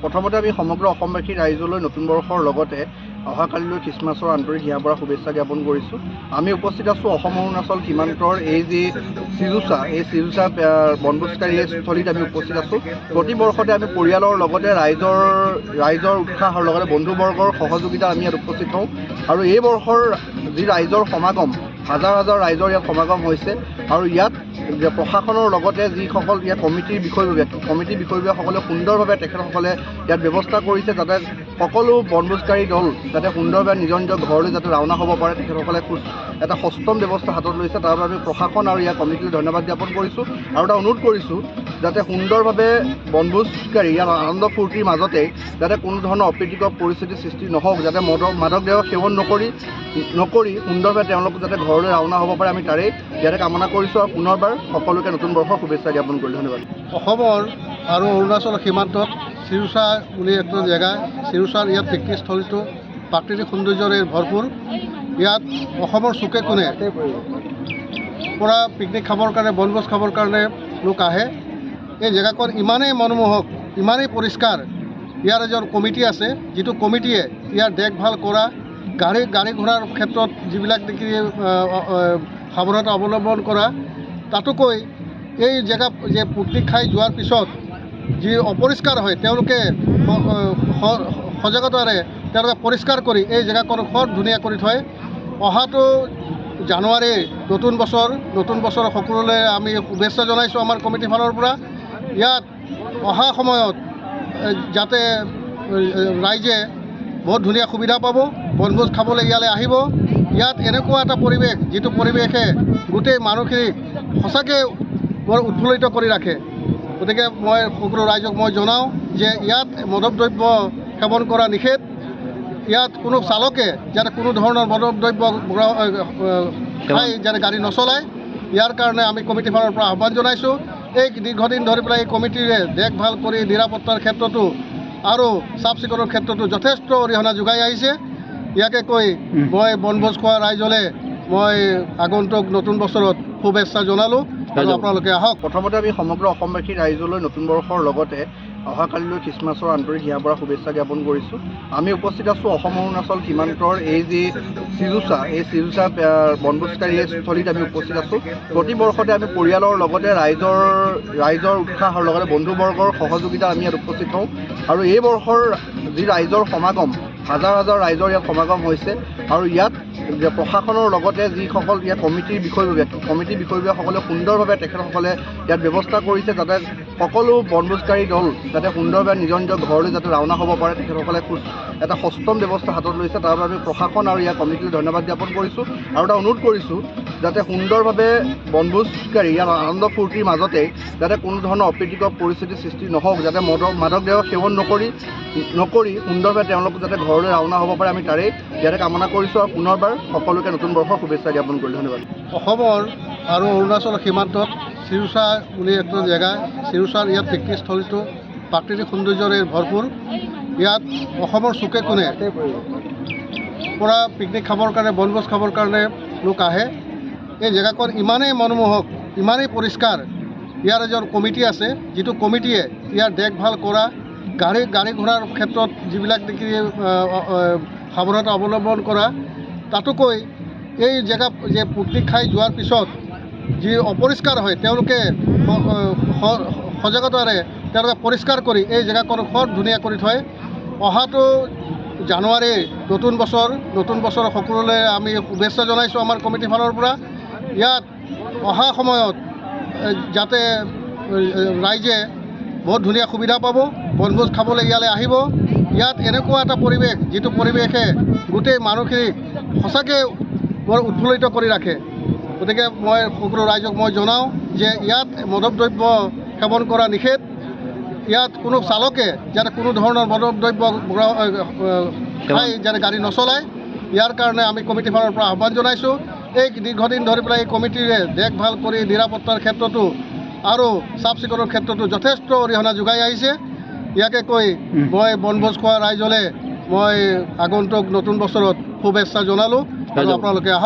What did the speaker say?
প্ৰথমতে আমি সমগ্ৰ অসমবাসী ৰাইজলৈ নতুন বৰ্ষৰ লগতে অহাকালিলৈ খ্ৰীষ্টমাছৰ আন্তৰিক হিয়াৰ পৰা শুভেচ্ছা জ্ঞাপন কৰিছোঁ। আমি উপস্থিত আছোঁ অসম অৰুণাচল সীমান্তৰ এই যি চিজুচা বনভোজকাৰী স্থলীত আমি উপস্থিত আছোঁ। প্ৰতি বৰ্ষতে আমি পৰিয়ালৰ লগতে ৰাইজৰ উৎসাহৰ লগতে বন্ধুবৰ্গৰ সহযোগিতাত আমি ইয়াত উপস্থিত হওঁ আৰু এই বৰ্ষৰ যি ৰাইজৰ সমাগম হাজাৰ হাজাৰ ৰাইজৰ ইয়াত সমাগম হৈছে আৰু ইয়াত প্ৰশাসনৰ লগতে যিসকল ইয়াত কমিটিৰ বিষয়ববীয়াসকলে সুন্দৰভাৱে তেখেতসকলে ইয়াত ব্যৱস্থা কৰিছে যাতে সকলো বনভোজকাৰী দল যাতে সুন্দৰভাৱে নিজৰ নিজৰ ঘৰলৈ যাতে ৰাওনা হ'ব পাৰে, তেখেতসকলে এটা সষ্টম ব্যৱস্থা হাতত লৈছে। তাৰ বাবে আমি প্ৰশাসন আৰু ইয়াৰ কমিটিলৈ ধন্যবাদ জ্ঞাপন কৰিছোঁ আৰু এটা অনুৰোধ কৰিছোঁ যাতে সুন্দৰভাৱে বনভোজকাৰী ইয়াত আনন্দ ফূৰ্তিৰ মাজতে যাতে কোনো ধৰণৰ অপ্ৰীতিকৰ পৰিস্থিতিৰ সৃষ্টি নহওক, যাতে মাদক দ্ৰব্য সেৱন নকৰি সুন্দৰভাৱে তেওঁলোক যাতে ঘৰলৈ ৰাওনা হ'ব পাৰে, আমি তাৰেই ইয়াতে কামনা কৰিছোঁ আৰু পুনৰবাৰ সকলোকে নতুন বৰ্ষৰ শুভেচ্ছা জ্ঞাপন কৰিলোঁ। ধন্যবাদ। অসমৰ আৰু অৰুণাচল সীমান্তত চিজুচা বুলি এটা জেগা, চিজুচাৰ ইয়াত পিকনিকস্থলীটো প্ৰাকৃতিক সৌন্দৰ্যৰে ভৰপূৰ। ইয়াত অসমৰ চুকে কোণে পৰা পিকনিক খাবৰ কাৰণে, বনভোজ খাবৰ কাৰণে লোক আহে। এই জেগাখন ইমানেই মনোমোহক, ইমানেই পৰিষ্কাৰ। ইয়াৰ এজন কমিটি আছে, যিটো কমিটিয়ে ইয়াৰ দেখভাল কৰা, গাড়ী ঘোঁৰাৰ ক্ষেত্ৰত যিবিলাক নেকি সাৱধানতা অৱলম্বন কৰা, তাতোকৈ এই জেগা যে পিকনিক খাই যোৱাৰ পিছত যি অপৰিষ্কাৰ হয়, তেওঁলোকে সজাগতাৰে তেওঁলোকে পৰিষ্কাৰ কৰি এই জেগাখন খুব ধুনীয়া কৰি থয়। অহাটো জানুৱাৰী নতুন বছৰ সকলোলৈ আমি শুভেচ্ছা জনাইছোঁ আমাৰ কমিটিৰ ফালৰ পৰা। ইয়াত অহা সময়ত যাতে ৰাইজে বহুত ধুনীয়া সুবিধা পাব, বনভোজ খাবলৈ ইয়ালৈ আহিব। ইয়াত এনেকুৱা এটা পৰিৱেশ, যিটো পৰিৱেশে গোটেই মানুহখিনিক সঁচাকৈ বৰ উৎফুল্লিত কৰি ৰাখে। গতিকে মই সকলো ৰাইজক মই জনাওঁ যে ইয়াত মাদক দ্ৰব্য সেৱন কৰা নিষেধ। ইয়াত কোনো চালকে যাতে কোনো ধৰণৰ মাদক দ্ৰব্য খাই যাতে গাড়ী নচলায়, ইয়াৰ কাৰণে আমি কমিটিৰ ফালৰ পৰা আহ্বান জনাইছোঁ। এই দীৰ্ঘদিন ধৰি পেলাই এই কমিটিৰে দেখভাল কৰি নিৰাপত্তাৰ ক্ষেত্ৰতো আৰু চাফ চিকুণৰ ক্ষেত্ৰতো যথেষ্ট অৰিহণা যোগাই আহিছে। ইয়াকে কৈ মই বনভোজ খোৱা ৰাইজলৈ মই আগন্তুক নতুন বছৰত শুভেচ্ছা জনালোঁ আৰু আপোনালোকে আহক। প্ৰথমতে আমি সমগ্ৰ অসমবাসী ৰাইজলৈ নতুন বৰ্ষৰ লগতে অহাকালিলৈ খ্ৰীষ্টমাছৰ আন্তৰিক হিয়াৰ পৰা শুভেচ্ছা জ্ঞাপন কৰিছোঁ। আমি উপস্থিত আছোঁ অসম অৰুণাচল সীমান্তৰ এই যি চিজুচা বনভোজকাৰী স্থলীত আমি উপস্থিত আছোঁ। প্ৰতি বৰ্ষতে আমি পৰিয়ালৰ লগতে ৰাইজৰ উৎসাহৰ লগতে বন্ধুবৰ্গৰ সহযোগিতাত আমি ইয়াত উপস্থিত হওঁ আৰু এই বৰ্ষৰ যি ৰাইজৰ সমাগম হাজাৰ হাজাৰ ৰাইজৰ ইয়াত সমাগম হৈছে আৰু ইয়াত প্ৰশাসনৰ লগতে যিসকল ইয়াত কমিটিৰ বিষয়ববীয়াসকলে সুন্দৰভাৱে তেখেতসকলে ইয়াত ব্যৱস্থা কৰিছে যাতে সকলো বনভোজকাৰী দল যাতে সুন্দৰভাৱে নিজৰ নিজৰ ঘৰলৈ যাতে ৰাওনা হ'ব পাৰে, তেখেতসকলে এটা সষ্টম ব্যৱস্থা হাতত লৈছে। তাৰ বাবে আমি প্ৰশাসন আৰু ইয়াৰ কমিটিলৈ ধন্যবাদ জ্ঞাপন কৰিছোঁ আৰু এটা অনুৰোধ কৰিছোঁ যাতে সুন্দৰভাৱে বনভোজকাৰী ইয়াত আনন্দ ফূৰ্তিৰ মাজতে যাতে কোনো ধৰণৰ অপ্ৰীতিকৰ পৰিস্থিতিৰ সৃষ্টি নহওক, যাতে মাদক দ্ৰব্য সেৱন নকৰি সুন্দৰভাৱে তেওঁলোক যাতে ঘৰলৈ ৰাওনা হ'ব পাৰে, আমি তাৰেই ইয়াতে কামনা কৰিছোঁ আৰু পুনৰবাৰ সকলোকে নতুন বৰ্ষৰ শুভেচ্ছা জ্ঞাপন কৰিলোঁ। ধন্যবাদ। অসমৰ আৰু অৰুণাচল সীমান্তত চিজুচা বুলি এটা জেগা, চিজুচাৰ ইয়াত পিকনিকস্থলীটো প্ৰাকৃতিক সৌন্দৰ্যৰে ভৰপূৰ। ইয়াত অসমৰ চুকে কোণে পৰা পিকনিক খাবৰ কাৰণে, বনভোজ খাবৰ কাৰণে লোক আহে। এই জেগাখন ইমানেই মনোমোহক, ইমানেই পৰিষ্কাৰ। ইয়াৰ এজন কমিটি আছে, যিটো কমিটিয়ে ইয়াৰ দেখভাল কৰা, গাড়ী ঘোঁৰাৰ ক্ষেত্ৰত যিবিলাক নেকি সাৱধানতা অৱলম্বন কৰা, তাতোকৈ এই জেগা যে পিকনিক খাই যোৱাৰ পিছত যি অপৰিষ্কাৰ হয়, তেওঁলোকে সজাগতাৰে তেওঁলোকে পৰিষ্কাৰ কৰি এই জেগাখন খুব ধুনীয়া কৰি থয়। অহাটো জানুৱাৰী নতুন বছৰ সকলোলৈ আমি শুভেচ্ছা জনাইছোঁ আমাৰ কমিটিৰ ফালৰ পৰা। ইয়াত অহা সময়ত যাতে ৰাইজে বহুত ধুনীয়া সুবিধা পাব, বনভোজ খাবলৈ ইয়ালৈ আহিব। ইয়াত এনেকুৱা এটা পৰিৱেশ, যিটো পৰিৱেশে গোটেই মানুহখিনিক সঁচাকৈ বৰ উৎফুল্লিত কৰি ৰাখে। গতিকে মই সকলো ৰাইজক মই জনাওঁ যে ইয়াত মাদক দ্ৰব্য সেৱন কৰা নিষেধ। ইয়াত কোনো চালকে যাতে কোনো ধৰণৰ মাদক দ্ৰব্য খাই যাতে গাড়ী নচলায়, ইয়াৰ কাৰণে আমি কমিটিৰ ফালৰ পৰা আহ্বান জনাইছোঁ। এই দীৰ্ঘদিন ধৰি পেলাই এই কমিটিৰে দেখভাল কৰি নিৰাপত্তাৰ ক্ষেত্ৰতো আৰু চাফ চিকুণৰ ক্ষেত্ৰতো যথেষ্ট অৰিহণা যোগাই আহিছে। ইয়াকে কৈ মই বনভোজ খোৱা ৰাইজলৈ মই আগন্তুক নতুন বছৰত শুভেচ্ছা জনালোঁ আৰু আপোনালোকে আহক।